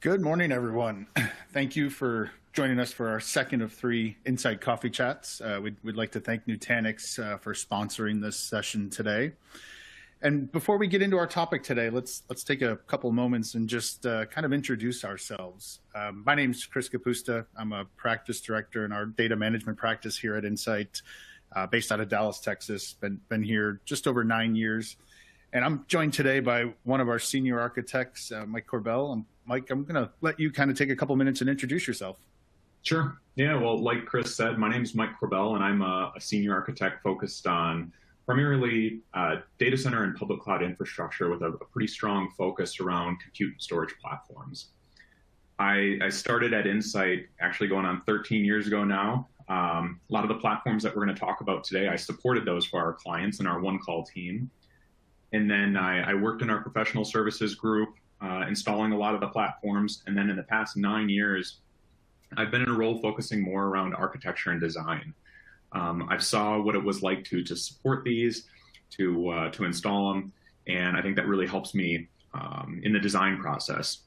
Good morning, everyone. Thank you for joining us for our second of three Inside Coffee Chats. We'd like to thank Nutanix for sponsoring this session today. And before we get into our topic today, let's take a couple moments and just kind of introduce ourselves. My name is Chris Capusta. I'm a practice director in our data management practice here at Insight, based out of Dallas, Texas. Been here just over 9 years. And I'm joined today by one of our senior architects, Mike Corbell. Mike, I'm going to let you kind of take a couple minutes and introduce yourself. Sure. Yeah, well, like Chris said, my name is Mike Corbell, and I'm a senior architect focused on primarily data center and public cloud infrastructure with a pretty strong focus around compute and storage platforms. I started at Insight actually going on 13 years ago now. A lot of the platforms that we're going to talk about today, I supported those for our clients and our one-call team. And then I worked in our professional services group, installing a lot of the platforms. And then in the past 9 years, I've been in a role focusing more around architecture and design. I saw what it was like to support these, to install them, and I think that really helps me in the design process.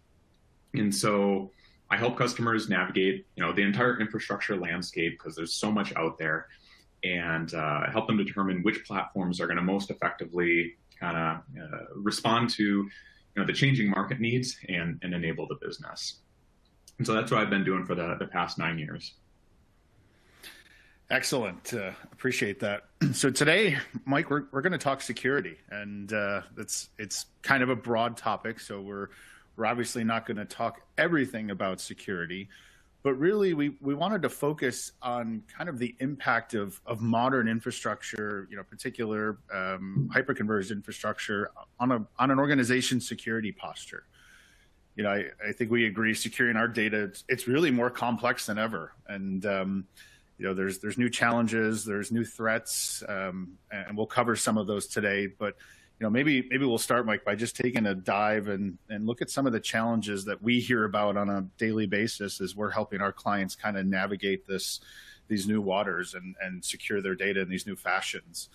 And so I help customers navigate, the entire infrastructure landscape because there's so much out there, and help them determine which platforms are going to most effectively kind of respond to the changing market needs and enable the business. And so that's what I've been doing for the past 9 years. Excellent. Appreciate that. So today, Mike, we're going to talk security, and it's kind of a broad topic. So we're obviously not going to talk everything about security, but really we wanted to focus on kind of the impact of modern infrastructure, particular hyperconverged infrastructure on an organization's security posture. I think we agree securing our data, it's really more complex than ever. And, there's new challenges, there's new threats, and we'll cover some of those today. But, maybe we'll start, Mike, by just taking a dive and look at some of the challenges that we hear about on a daily basis as we're helping our clients kind of navigate these new waters and secure their data in these new fashions.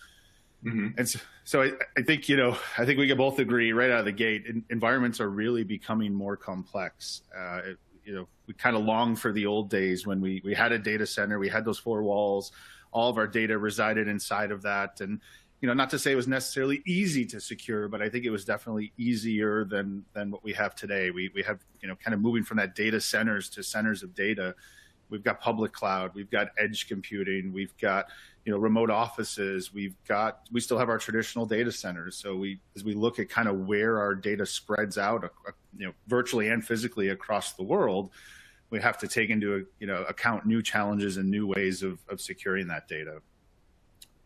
Mm-hmm. And so I think we can both agree right out of the gate, environments are really becoming more complex. We kind of long for the old days when we had a data center, we had those four walls, all of our data resided inside of that. And, not to say it was necessarily easy to secure, but I think it was definitely easier than what we have today. We have, kind of moving from that data centers to centers of data. We've got public cloud, we've got edge computing, we've got, remote offices, we still have our traditional data centers. So as we look at kind of where our data spreads out, virtually and physically across the world, we have to take into, account new challenges and new ways of securing that data.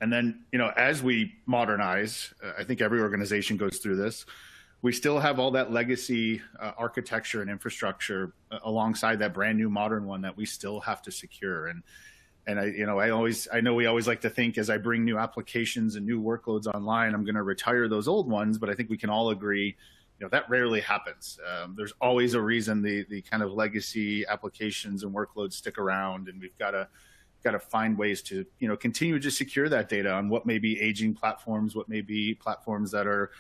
And then, as we modernize, I think every organization goes through this, we still have all that legacy architecture and infrastructure alongside that brand new modern one that we still have to secure. And I know we always like to think as I bring new applications and new workloads online, I'm going to retire those old ones, but I think we can all agree, that rarely happens. There's always a reason the kind of legacy applications and workloads stick around, and we've got to find ways to, continue to secure that data on what may be aging platforms, what may be platforms that are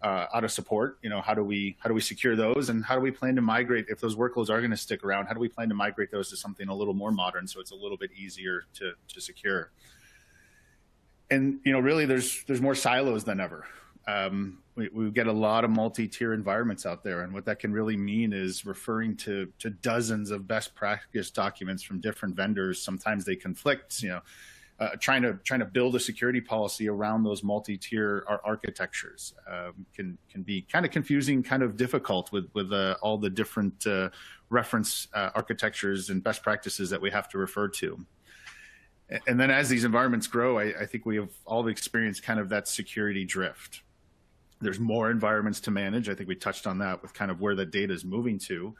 out of support. How do we secure those, and how do we plan to migrate if those workloads are going to stick around? How do we plan to migrate those to something a little more modern so it's a little bit easier to secure? And really, there's more silos than ever. We get a lot of multi-tier environments out there, and what that can really mean is referring to dozens of best practice documents from different vendors. Sometimes they conflict. Trying to build a security policy around those multi-tier architectures can be kind of confusing, kind of difficult with all the different reference architectures and best practices that we have to refer to. And then as these environments grow, I think we have all experienced kind of that security drift. There's more environments to manage. I think we touched on that with kind of where the data is moving to.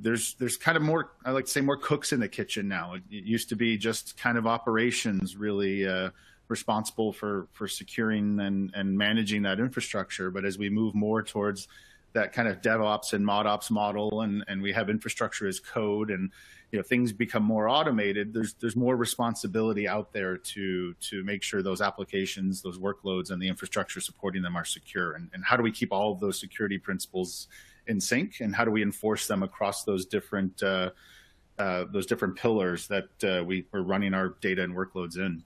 There's kind of more, I like to say, more cooks in the kitchen now. It used to be just kind of operations really responsible for securing and managing that infrastructure. But as we move more towards that kind of DevOps and ModOps model, and we have infrastructure as code, and things become more automated, there's more responsibility out there to make sure those applications, those workloads, and the infrastructure supporting them are secure. And how do we keep all of those security principles in sync, and how do we enforce them across those different pillars that we're running our data and workloads in.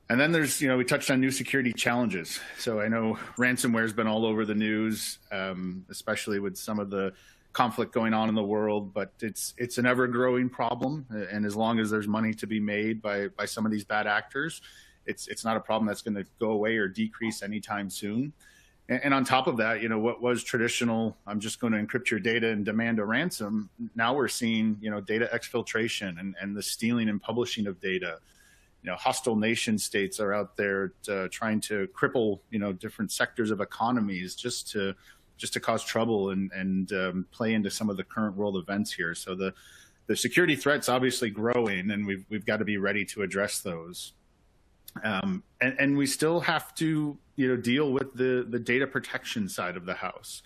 And then there's, we touched on new security challenges. So I know ransomware has been all over the news, especially with some of the conflict going on in the world, but it's an ever-growing problem. And as long as there's money to be made by some of these bad actors, it's not a problem that's going to go away or decrease anytime soon. And on top of that, what was traditional, I'm just going to encrypt your data and demand a ransom. Now we're seeing, data exfiltration and the stealing and publishing of data. Hostile nation states are out there trying to cripple, different sectors of economies just to cause trouble and play into some of the current world events here. So the security threat's obviously growing, and we've got to be ready to address those. And we still have to, deal with the data protection side of the house.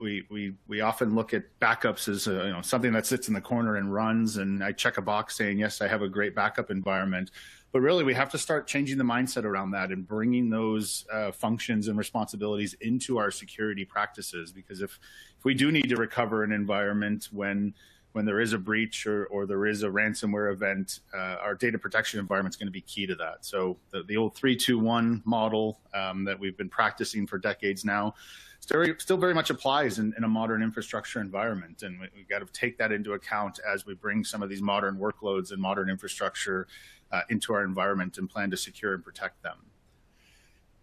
We often look at backups as something that sits in the corner and runs, and I check a box saying, yes, I have a great backup environment. But really, we have to start changing the mindset around that and bringing those functions and responsibilities into our security practices. Because if we do need to recover an environment when there is a breach or there is a ransomware event, our data protection environment is going to be key to that. So the old 3-2-1 model that we've been practicing for decades now still very much applies in a modern infrastructure environment. And we've got to take that into account as we bring some of these modern workloads and modern infrastructure into our environment and plan to secure and protect them.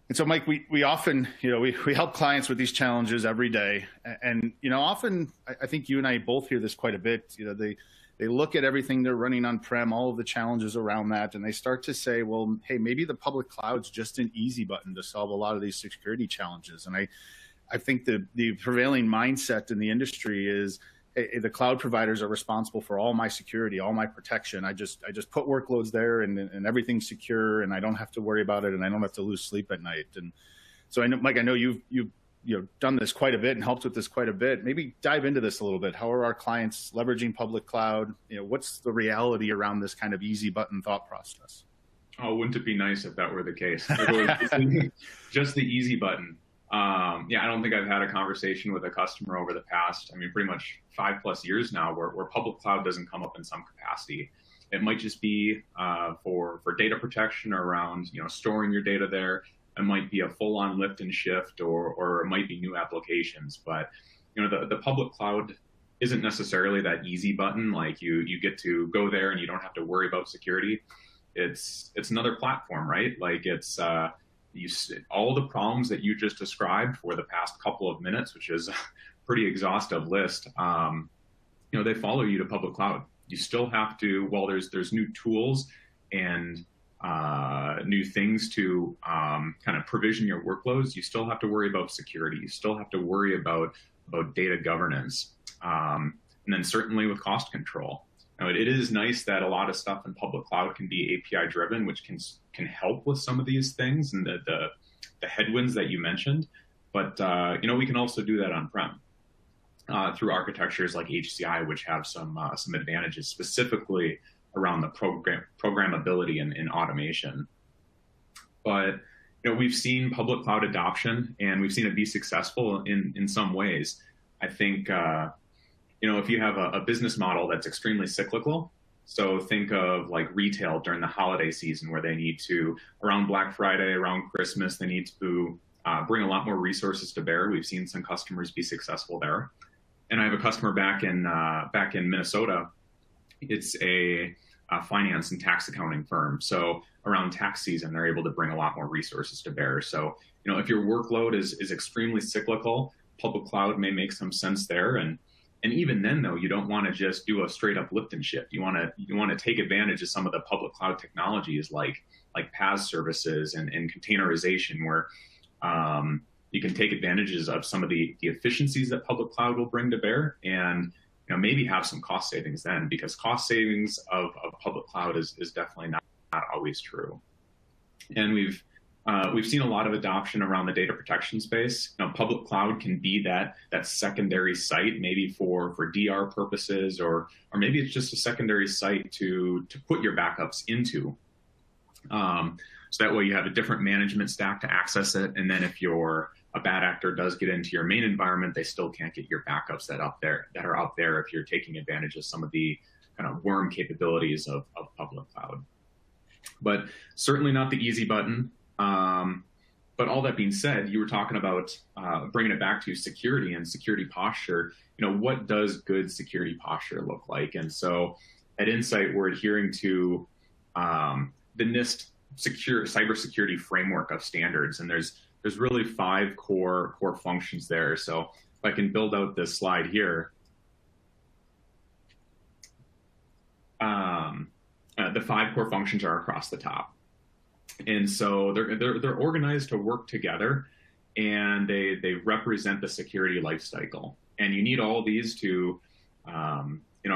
And so, Mike, we often, we help clients with these challenges every day. And, often, I think you and I both hear this quite a bit. They look at everything they're running on-prem, all of the challenges around that, and they start to say, well, hey, maybe the public cloud's just an easy button to solve a lot of these security challenges. And I think the prevailing mindset in the industry is, hey, the cloud providers are responsible for all my security, all my protection. I just put workloads there and everything's secure, and I don't have to worry about it, and I don't have to lose sleep at night. And so, Mike, I know you've done this quite a bit and helped with this quite a bit. Maybe dive into this a little bit. How are our clients leveraging public cloud? What's the reality around this kind of easy button thought process? Oh, wouldn't it be nice if that were the case? It was just the easy button. I don't think I've had a conversation with a customer over the past, pretty much 5+ years now where public cloud doesn't come up in some capacity. It might just be for data protection or around, storing your data there. It might be a full-on lift and shift, or it might be new applications. But, the public cloud isn't necessarily that easy button. Like you get to go there and you don't have to worry about security. It's another platform, right? Like it's, all the problems that you just described for the past couple of minutes, which is a pretty exhaustive list, they follow you to public cloud. You still have to, while there's new tools and new things to kind of provision your workloads, you still have to worry about security. You still have to worry about data governance. And then certainly with cost control. Now, it is nice that a lot of stuff in public cloud can be API driven, which can help with some of these things and the headwinds that you mentioned. But we can also do that on-prem through architectures like HCI, which have some advantages specifically around the programmability and automation. But we've seen public cloud adoption, and we've seen it be successful in some ways. I think if you have a business model that's extremely cyclical, so think of like retail during the holiday season where they need to, around Black Friday, around Christmas, they need to bring a lot more resources to bear. We've seen some customers be successful there. And I have a customer back in Minnesota. It's a finance and tax accounting firm. So around tax season, they're able to bring a lot more resources to bear. So, if your workload is extremely cyclical, public cloud may make some sense there. And even then, though, you don't want to just do a straight up lift and shift. You want to take advantage of some of the public cloud technologies like PaaS services and containerization, where you can take advantages of some of the efficiencies that public cloud will bring to bear, and maybe have some cost savings then, because cost savings of public cloud is definitely not always true. And we've seen a lot of adoption around the data protection space. Public cloud can be that secondary site, maybe for DR purposes, or maybe it's just a secondary site to put your backups into. So that way you have a different management stack to access it. And then if a bad actor does get into your main environment, they still can't get your backups that are up there if you're taking advantage of some of the kind of worm capabilities of public cloud. But certainly not the easy button. But all that being said, you were talking about bringing it back to security and security posture. What does good security posture look like? And so at Insight, we're adhering to the NIST cybersecurity framework of standards, and there's really 5 core functions there. So if I can build out this slide here, the 5 core functions are across the top. And so they're organized to work together, and they represent the security lifecycle. And you need all these to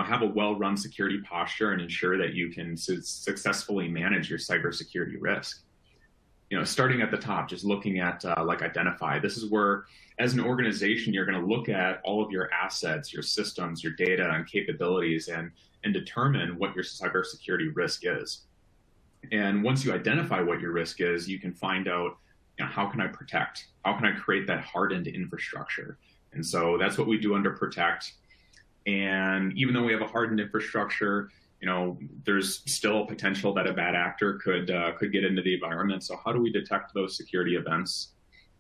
have a well-run security posture and ensure that you can successfully manage your cybersecurity risk. Starting at the top, just looking at like identify. This is where, as an organization, you're going to look at all of your assets, your systems, your data, and capabilities, and determine what your cybersecurity risk is. And once you identify what your risk is, you can find out, how can I protect? How can I create that hardened infrastructure? And so that's what we do under protect. And even though we have a hardened infrastructure, there's still potential that a bad actor could get into the environment. So how do we detect those security events?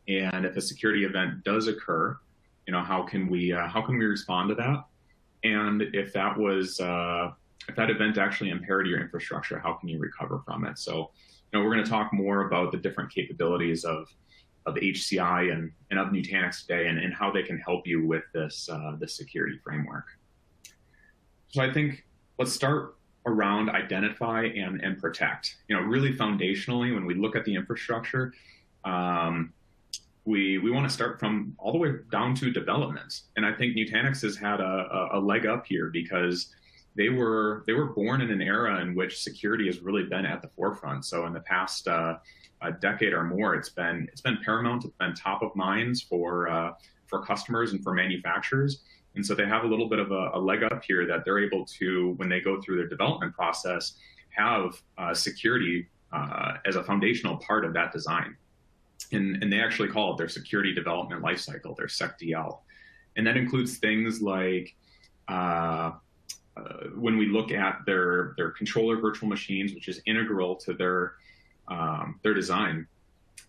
And if a security event does occur, how can we respond to that? And if that event actually impaired your infrastructure, how can you recover from it? So, we're going to talk more about the different capabilities of HCI and of Nutanix today, and how they can help you with this security framework. So I think let's start around identify and protect. Really foundationally, when we look at the infrastructure, we want to start from all the way down to development. And I think Nutanix has had a leg up here because they were born in an era in which security has really been at the forefront. So in the past a decade or more, it's been paramount. It's been top of minds for customers and for manufacturers. And so they have a little bit of a leg up here that they're able to, when they go through their development process, have security as a foundational part of that design. And they actually call it their security development lifecycle, their SecDL. And that includes things like when we look at their controller virtual machines, which is integral to their design,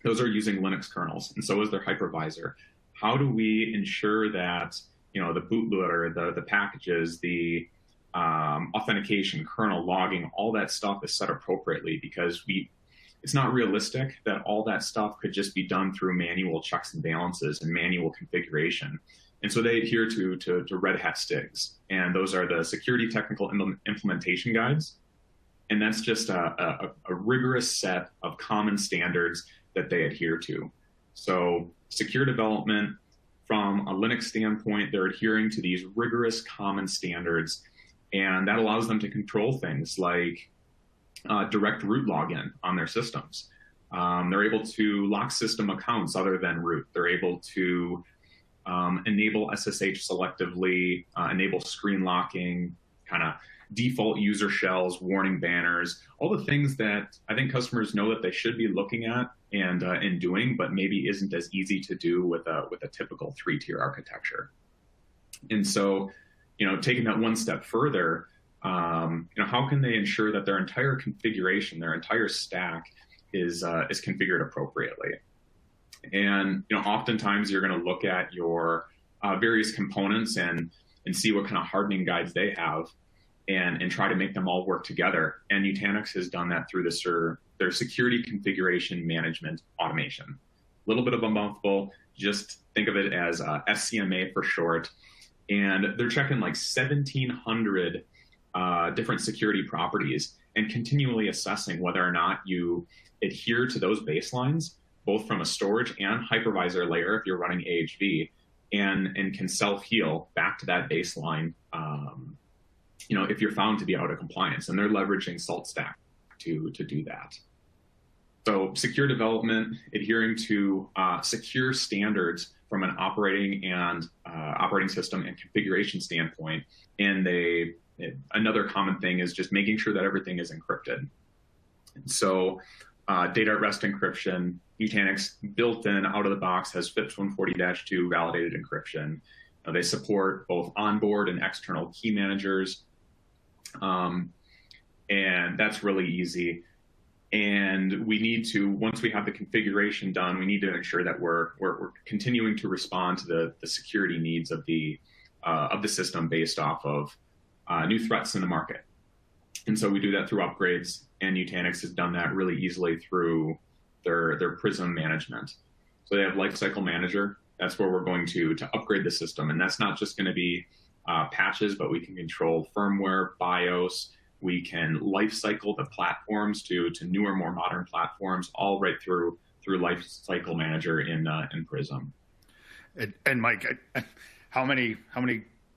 those are using Linux kernels, and so is their hypervisor. How do we ensure that the bootloader, the packages, the authentication, kernel logging, all that stuff is set appropriately? Because it's not realistic that all that stuff could just be done through manual checks and balances and manual configuration. And so they adhere to Red Hat STIGs, and those are the security technical implementation guides. And that's just a rigorous set of common standards that they adhere to. So secure development, from a Linux standpoint, they're adhering to these rigorous common standards, and that allows them to control things like direct root login on their systems. They're able to lock system accounts other than root. They're able to enable SSH selectively, enable screen locking, kind of default user shells, warning banners, all the things that I think customers know that they should be looking at and doing, but maybe isn't as easy to do with a typical 3-tier architecture. And so, taking that one step further, how can they ensure that their entire configuration, their entire stack is configured appropriately? And oftentimes you're going to look at your various components and see what kind of hardening guides they have, and try to make them all work together. And Nutanix has done that through their security configuration management automation. A little bit of a mouthful, just think of it as SCMA for short. And they're checking like 1,700 different security properties and continually assessing whether or not you adhere to those baselines, both from a storage and hypervisor layer if you're running AHV, and can self-heal back to that baseline if you're found to be out of compliance. And they're leveraging SaltStack to do that. So secure development, adhering to secure standards from an operating system and configuration standpoint. And another common thing is just making sure that everything is encrypted. So data at rest encryption. Nutanix, built in out of the box, has FIPS 140-2 validated encryption. They support both onboard and external key managers. And that's really easy. And we need to, once we have the configuration done, we need to ensure that we're continuing to respond to the security needs of the system based off of new threats in the market. And so we do that through upgrades, and Nutanix has done that really easily through their Prism Management. So they have Lifecycle Manager. That's where we're going to upgrade the system. And that's not just going to be patches, but we can control firmware, BIOS. We can lifecycle the platforms to newer, more modern platforms, all right through Lifecycle Manager in Prism. And Mike, how many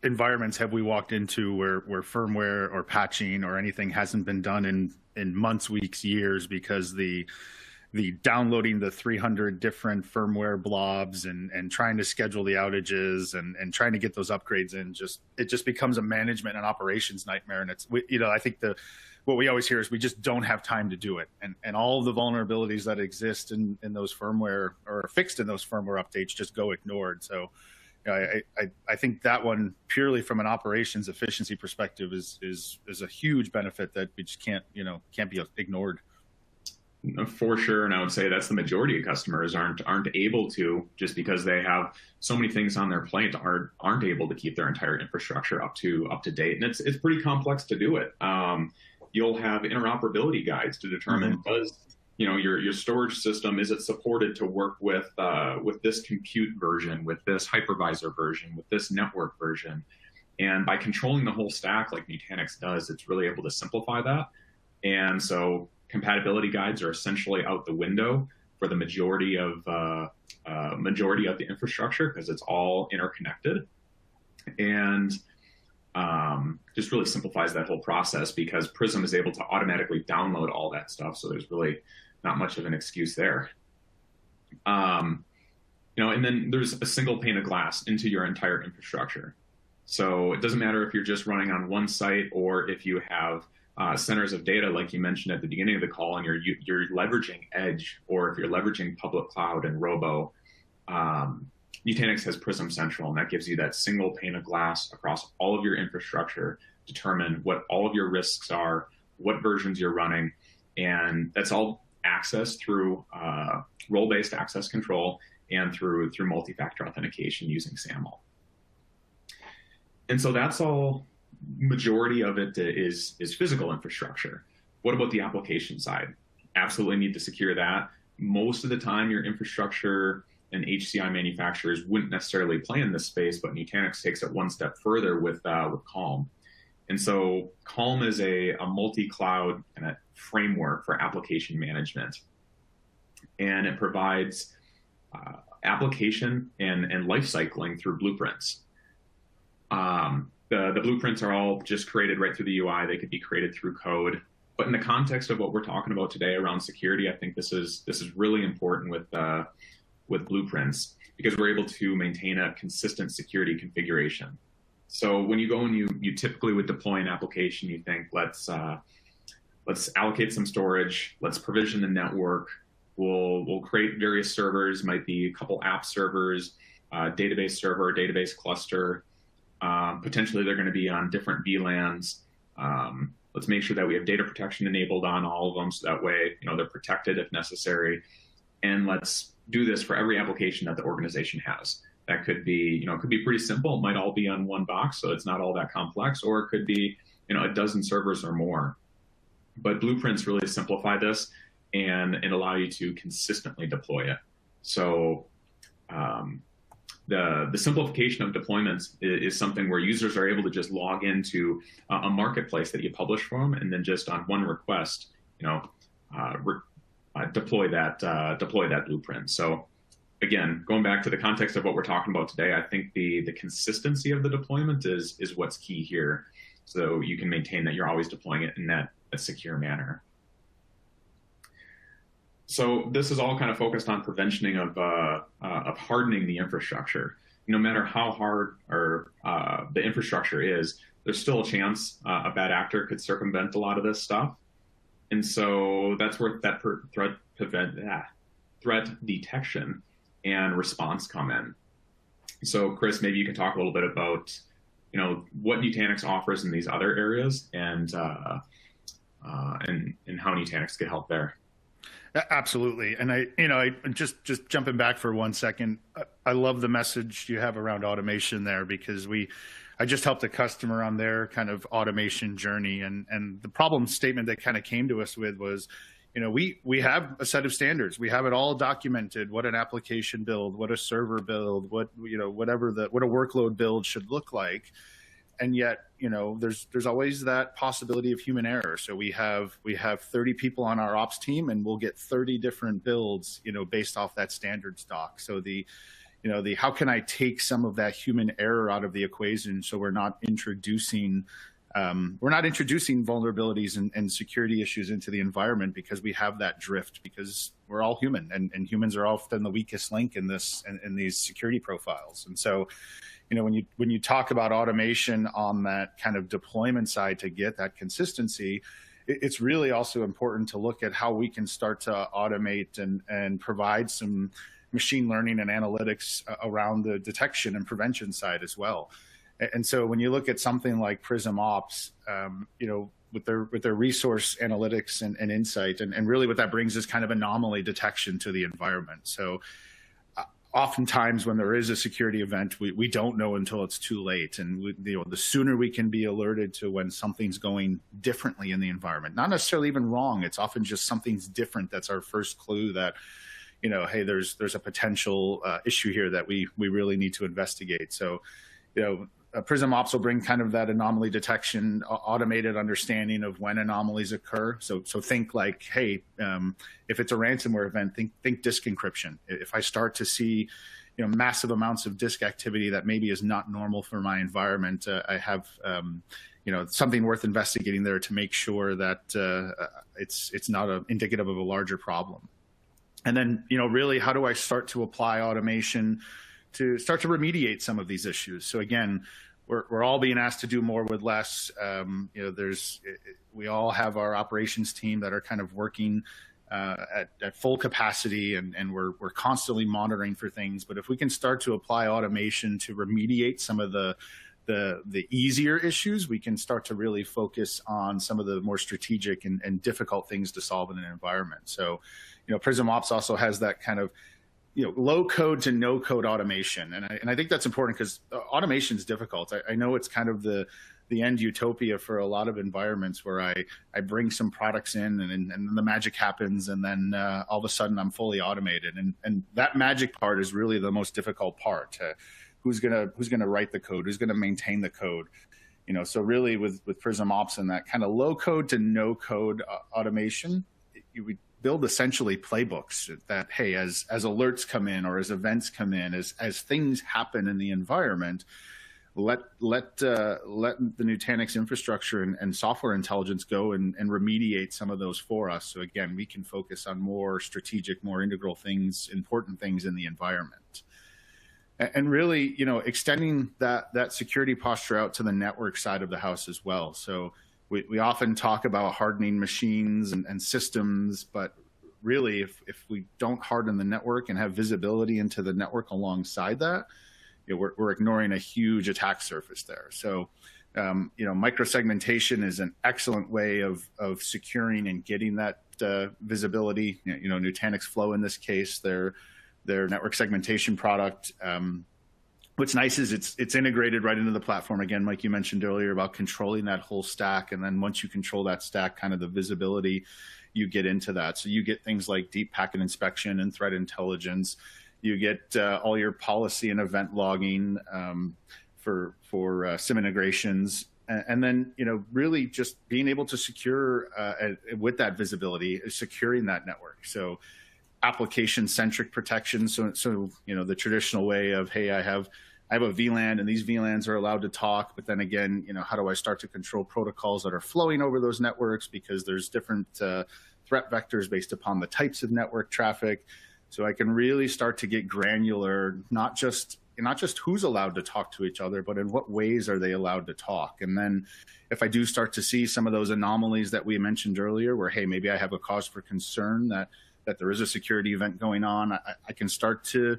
environments have we walked into where firmware or patching or anything hasn't been done in months, weeks, years, because the downloading the 300 different firmware blobs and trying to schedule the outages and trying to get those upgrades in, it just becomes a management and operations nightmare. And I think what we always hear is we just don't have time to do it. And all of the vulnerabilities that exist in those firmware or fixed in those firmware updates just go ignored. So I think that one, purely from an operations efficiency perspective, is a huge benefit that we just can't be ignored. For sure, and I would say that's the majority of customers aren't able to, just because they have so many things on their plate, aren't able to keep their entire infrastructure up to date, and it's pretty complex to do it. You'll have interoperability guides to determine does your storage system, is it supported to work with this compute version, with this hypervisor version, with this network version, and by controlling the whole stack like Nutanix does, it's really able to simplify that. And so compatibility guides are essentially out the window for the majority of the infrastructure, because it's all interconnected, and just really simplifies that whole process, because Prism is able to automatically download all that stuff. So there's really not much of an excuse there. And then there's a single pane of glass into your entire infrastructure. So it doesn't matter if you're just running on one site or if you have centers of data, like you mentioned at the beginning of the call, and you're leveraging Edge, or if you're leveraging public cloud and Robo, Nutanix has Prism Central, and that gives you that single pane of glass across all of your infrastructure, determine what all of your risks are, what versions you're running, and that's all accessed through role-based access control and through multi-factor authentication using SAML. And so that's all. Majority of it is physical infrastructure. What about the application side? Absolutely need to secure that. Most of the time, your infrastructure and HCI manufacturers wouldn't necessarily play in this space, but Nutanix takes it one step further with Calm. And so Calm is a multi-cloud kind of framework for application management, and it provides application and life cycling through blueprints. The blueprints are all just created right through the UI. They could be created through code. But in the context of what we're talking about today around security, I think this is really important with blueprints, because we're able to maintain a consistent security configuration. So when you go and you typically would deploy an application, you think, let's allocate some storage, let's provision the network, we'll create various servers, might be a couple app servers, database server, database cluster. Potentially they're going to be on different VLANs. Let's make sure that we have data protection enabled on all of them, so that way they're protected if necessary. And let's do this for every application that the organization has. That could be, it could be pretty simple. It might all be on one box, so it's not all that complex, or it could be, a dozen servers or more. But blueprints really simplify this and allow you to consistently deploy it. So the simplification of deployments is something where users are able to just log into a marketplace that you publish for them, and then just on one request, deploy that blueprint. So again, going back to the context of what we're talking about today, I think the consistency of the deployment is what's key here. So you can maintain that you're always deploying it in a secure manner. So this is all kind of focused on prevention of hardening the infrastructure. No matter how hard or the infrastructure is, there's still a chance a bad actor could circumvent a lot of this stuff. And so that's where that threat detection and response come in. So Chris, maybe you can talk a little bit about, what Nutanix offers in these other areas and how Nutanix can help there. Absolutely. And I just jumping back for 1 second, I love the message you have around automation there, because I just helped a customer on their kind of automation journey. And the problem statement they kind of came to us with was, we have a set of standards. We have it all documented, what an application build, what a server build, what a workload build should look like. And yet, there's always that possibility of human error. So we have 30 people on our ops team, and we'll get 30 different builds, based off that standards doc. So how can I take some of that human error out of the equation, so we're not introducing vulnerabilities and security issues into the environment, because we have that drift, because we're all human, and humans are often the weakest link in these security profiles. And so, when you talk about automation on that kind of deployment side to get that consistency, it's really also important to look at how we can start to automate and provide some machine learning and analytics around the detection and prevention side as well. And so when you look at something like Prism Ops, with their resource analytics and insight, and really what that brings is kind of anomaly detection to the environment. So oftentimes when there is a security event, we don't know until it's too late. And the sooner we can be alerted to when something's going differently in the environment, not necessarily even wrong, it's often just something's different. That's our first clue that, hey, there's a potential issue here that we really need to investigate. So, Prism Ops will bring kind of that anomaly detection, automated understanding of when anomalies occur. So think like, hey, if it's a ransomware event, think disk encryption. If I start to see, massive amounts of disk activity that maybe is not normal for my environment, I have, something worth investigating there to make sure that it's not indicative of a larger problem. And then, really, how do I start to apply automation to start to remediate some of these issues? So again, we're all being asked to do more with less. We all have our operations team that are kind of working at full capacity, and we're constantly monitoring for things. But if we can start to apply automation to remediate some of the easier issues, we can start to really focus on some of the more strategic and difficult things to solve in an environment. So, Prism Ops also has that kind of low code to no code automation. And I think that's important, because automation is difficult. I know it's kind of the end utopia for a lot of environments where I bring some products in and the magic happens, and then all of a sudden I'm fully automated. And that magic part is really the most difficult part. Who's gonna write the code? Who's gonna maintain the code? So really with Prism Ops and that kind of low code to no code automation, you would build essentially playbooks that, hey, as alerts come in or as events come in, as things happen in the environment, let the Nutanix infrastructure and software intelligence go and remediate some of those for us. So again, we can focus on more strategic, more integral things, important things in the environment. And really, extending that security posture out to the network side of the house as well. So we often talk about hardening machines and systems, but really, if we don't harden the network and have visibility into the network alongside that, we're ignoring a huge attack surface there. So, microsegmentation is an excellent way of securing and getting that visibility. Nutanix Flow, in this case, their network segmentation product. What's nice is it's integrated right into the platform. Again, Mike, you mentioned earlier about controlling that whole stack. And then once you control that stack, kind of the visibility, you get into that. So you get things like deep packet inspection and threat intelligence. You get all your policy and event logging for SIM integrations. And then, really just being able to secure with that visibility, securing that network. So application-centric protection. So the traditional way of, hey, I have a VLAN and these VLANs are allowed to talk, but then again, how do I start to control protocols that are flowing over those networks, because there's different threat vectors based upon the types of network traffic. So I can really start to get granular, not just who's allowed to talk to each other, but in what ways are they allowed to talk. And then if I do start to see some of those anomalies that we mentioned earlier, where, hey, maybe I have a cause for concern that there is a security event going on, I can start to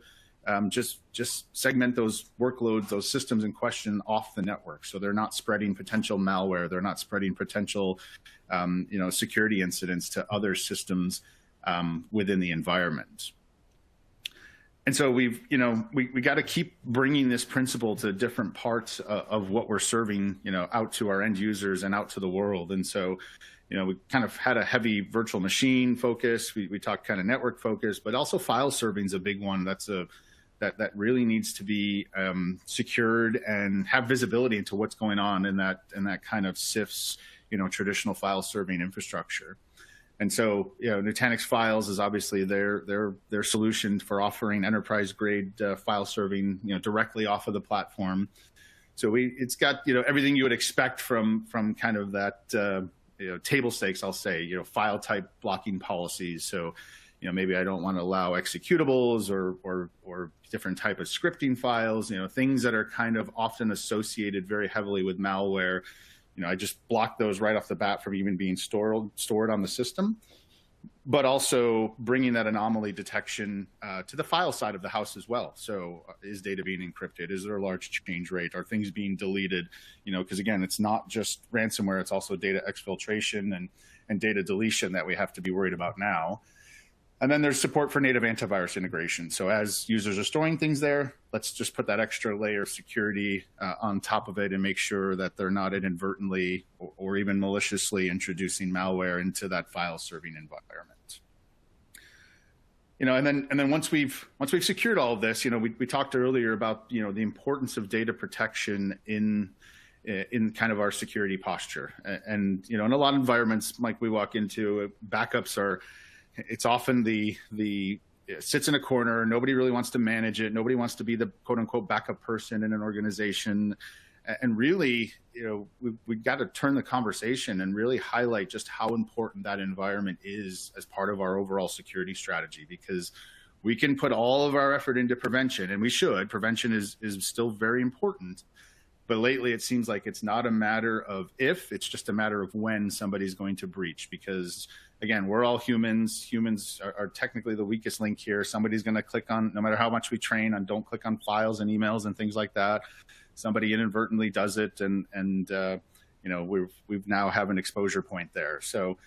just segment those workloads, those systems in question off the network. So they're not spreading potential malware. They're not spreading potential security incidents to other systems within the environment. And so we got to keep bringing this principle to different parts of what we're serving, out to our end users and out to the world. And so, we kind of had a heavy virtual machine focus. We talked kind of network focus, but also file serving is a big one. That really needs to be secured and have visibility into what's going on in that kind of SIFS, traditional file serving infrastructure. And so, Nutanix Files is obviously their solution for offering enterprise grade file serving, directly off of the platform. So it's got everything you would expect from kind of that table stakes, I'll say, file type blocking policies. So, maybe I don't want to allow executables or different type of scripting files, things that are kind of often associated very heavily with malware. I just block those right off the bat from even being stored on the system, but also bringing that anomaly detection to the file side of the house as well. So is data being encrypted? Is there a large change rate? Are things being deleted? Because again, it's not just ransomware, it's also data exfiltration and data deletion that we have to be worried about now. And then there's support for native antivirus integration. So as users are storing things there, let's just put that extra layer of security on top of it and make sure that they're not inadvertently or even maliciously introducing malware into that file serving environment. And then once we've secured all of this, we talked earlier about the importance of data protection in kind of our security posture. And in a lot of environments, Mike, we walk into, backups are. It's often it sits in a corner. Nobody really wants to manage it. Nobody wants to be the quote unquote backup person in an organization. And really, we've got to turn the conversation and really highlight just how important that environment is as part of our overall security strategy, because we can put all of our effort into prevention, and we should. Prevention is still very important. But lately, it seems like it's not a matter of if, it's just a matter of when somebody's going to breach. Because, again, we're all humans. Humans are technically the weakest link here. Somebody's going to click on, no matter how much we train on don't click on files and emails and things like that, somebody inadvertently does it, and we've now have an exposure point there. So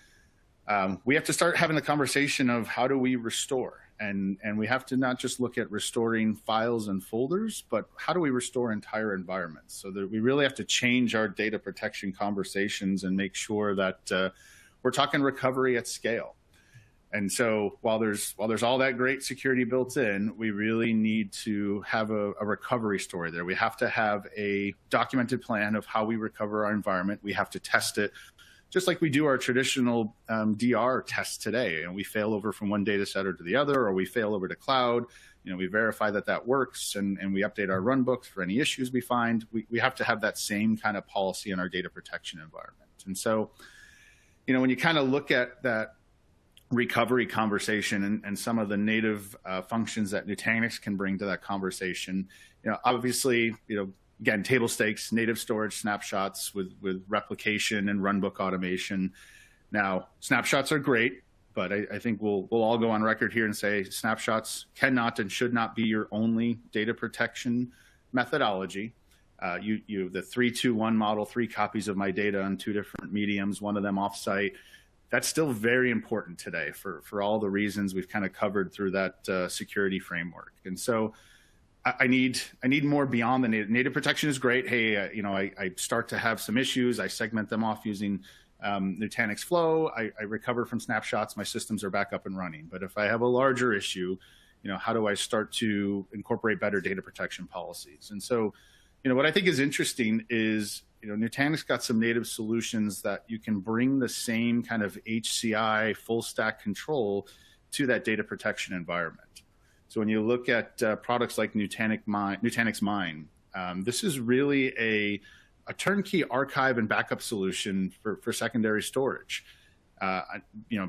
we have to start having the conversation of how do we restore? And we have to not just look at restoring files and folders, but how do we restore entire environments? So that we really have to change our data protection conversations and make sure that we're talking recovery at scale. And so while there's all that great security built in, we really need to have a recovery story there. We have to have a documented plan of how we recover our environment. We have to test it, just like we do our traditional DR tests today. And we fail over from one data center to the other, or we fail over to cloud. We verify that works, and we update our run books for any issues we find. We have to have that same kind of policy in our data protection environment. And so, when you kind of look at that recovery conversation and some of the native functions that Nutanix can bring to that conversation, obviously, again, table stakes, native storage snapshots with replication and runbook automation. Now, snapshots are great, but I think we'll all go on record here and say snapshots cannot and should not be your only data protection methodology. You the 3-2-1 model, 3 copies of my data on 2 different mediums, one of them offsite. That's still very important today for all the reasons we've kind of covered through that security framework. And so I need more beyond the native protection is great. Hey, I start to have some issues. I segment them off using Nutanix Flow. I recover from snapshots. My systems are back up and running. But if I have a larger issue, how do I start to incorporate better data protection policies? And so, what I think is interesting is, Nutanix got some native solutions that you can bring the same kind of HCI full stack control to that data protection environment. So when you look at products like Nutanix Mine, this is really a turnkey archive and backup solution for secondary storage.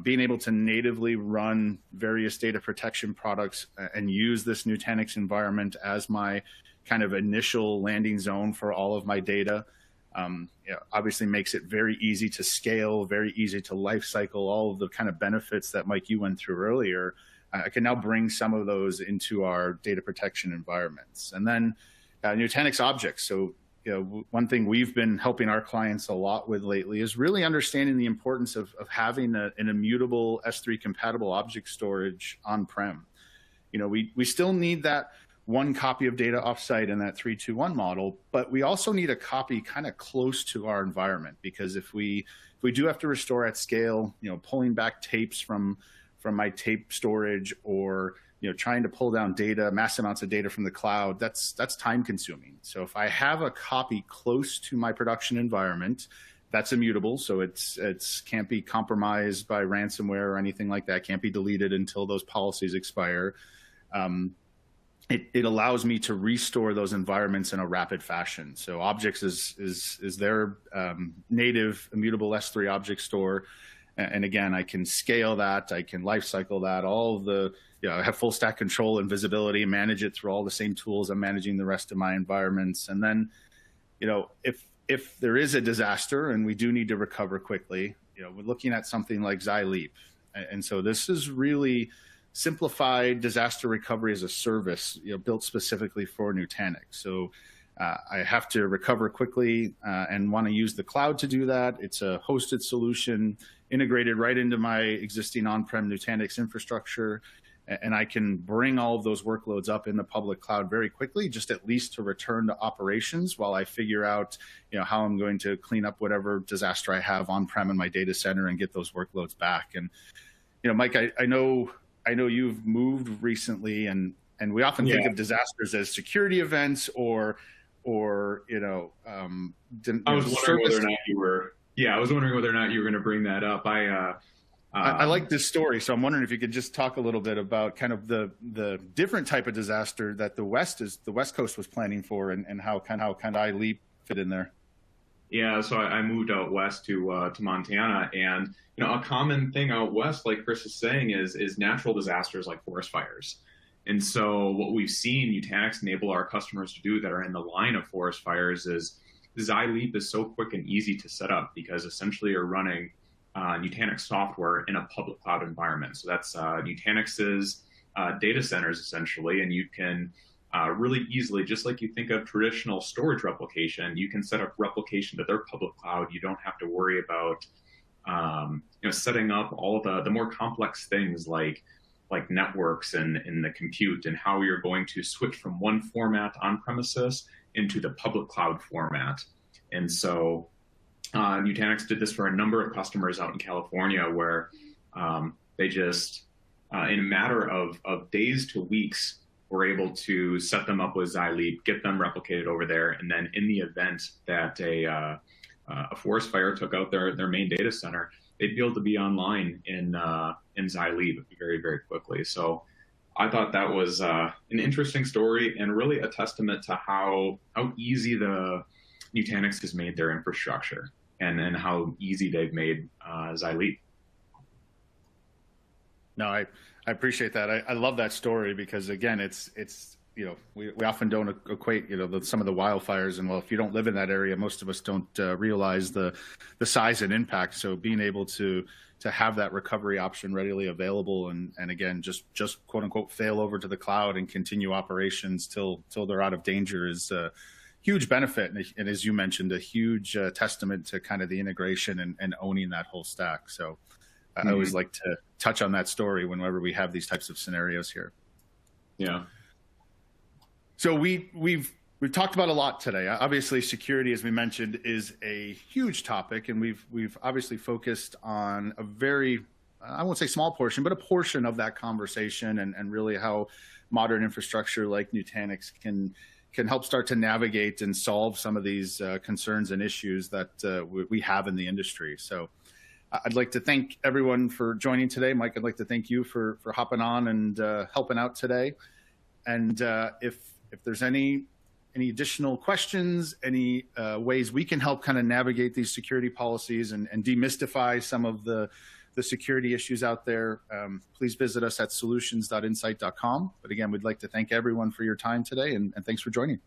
being able to natively run various data protection products and use this Nutanix environment as my kind of initial landing zone for all of my data, obviously makes it very easy to scale, very easy to lifecycle, all of the kind of benefits that, Mike, you went through earlier. I can now bring some of those into our data protection environments. And then Nutanix objects. So one thing we've been helping our clients a lot with lately is really understanding the importance of having an immutable S3 compatible object storage on-prem. We still need that one copy of data offsite in that 3-2-1 model, but we also need a copy kind of close to our environment, because if we do have to restore at scale, pulling back tapes from my tape storage, or trying to pull down data, mass amounts of data from the cloud, that's time consuming. So if I have a copy close to my production environment, that's immutable. So it's can't be compromised by ransomware or anything like that. Can't be deleted until those policies expire. It allows me to restore those environments in a rapid fashion. So objects is their native immutable S3 object store. And again, I can scale that, I can lifecycle that, all of the, I have full stack control and visibility, manage it through all the same tools I'm managing the rest of my environments. And then, if there is a disaster and we do need to recover quickly, we're looking at something like Xyleap. And so this is really simplified disaster recovery as a service, built specifically for Nutanix. So I have to recover quickly and want to use the cloud to do that. It's a hosted solution integrated right into my existing on-prem Nutanix infrastructure. And I can bring all of those workloads up in the public cloud very quickly, just at least to return to operations while I figure out, how I'm going to clean up whatever disaster I have on-prem in my data center and get those workloads back. And, Mike, I know you've moved recently, and we often think of disasters as security events or I was wondering whether or not you were. Yeah, I was wondering whether or not you were going to bring that up. I like this story, so I'm wondering if you could just talk a little bit about kind of the different type of disaster that the West Coast was planning for, and how Xyleap fit in there. Yeah, so I moved out west to Montana, and a common thing out west, like Chris is saying, is natural disasters like forest fires. And so what we've seen Nutanix enable our customers to do that are in the line of forest fires is Xyleap is so quick and easy to set up, because essentially you're running Nutanix software in a public cloud environment. So that's Nutanix's data centers essentially, and you can really easily, just like you think of traditional storage replication, you can set up replication to their public cloud. You don't have to worry about setting up all of the more complex things like networks and the compute, and how you're going to switch from one format on premises into the public cloud format. And so Nutanix did this for a number of customers out in California, where they just, in a matter of days to weeks, were able to set them up with Xyleap, get them replicated over there, and then in the event that a forest fire took out their main data center, they'd be able to be online in Xyleap very, very quickly. So I thought that was an interesting story, and really a testament to how easy the Nutanix has made their infrastructure, and how easy they've made Xyleap. No, I appreciate that. I love that story, because again, it's we often don't equate some of the wildfires, and if you don't live in that area, most of us don't realize the size and impact. So being able to have that recovery option readily available, and again, just quote unquote fail over to the cloud and continue operations till they're out of danger is a huge benefit, and as you mentioned, a huge testament to kind of the integration and owning that whole stack. So I always like to touch on that story whenever we have these types of scenarios here. Yeah. So we've talked about a lot today. Obviously, security, as we mentioned, is a huge topic, and we've obviously focused on a very, I won't say small portion, but a portion of that conversation, and really how modern infrastructure like Nutanix can help start to navigate and solve some of these concerns and issues that we have in the industry. So I'd like to thank everyone for joining today. Mike, I'd like to thank you for hopping on and helping out today. And if there's any additional questions, any ways we can help kind of navigate these security policies and demystify some of the the security issues out there, please visit us at solutions.insight.com. But again, we'd like to thank everyone for your time today, and thanks for joining.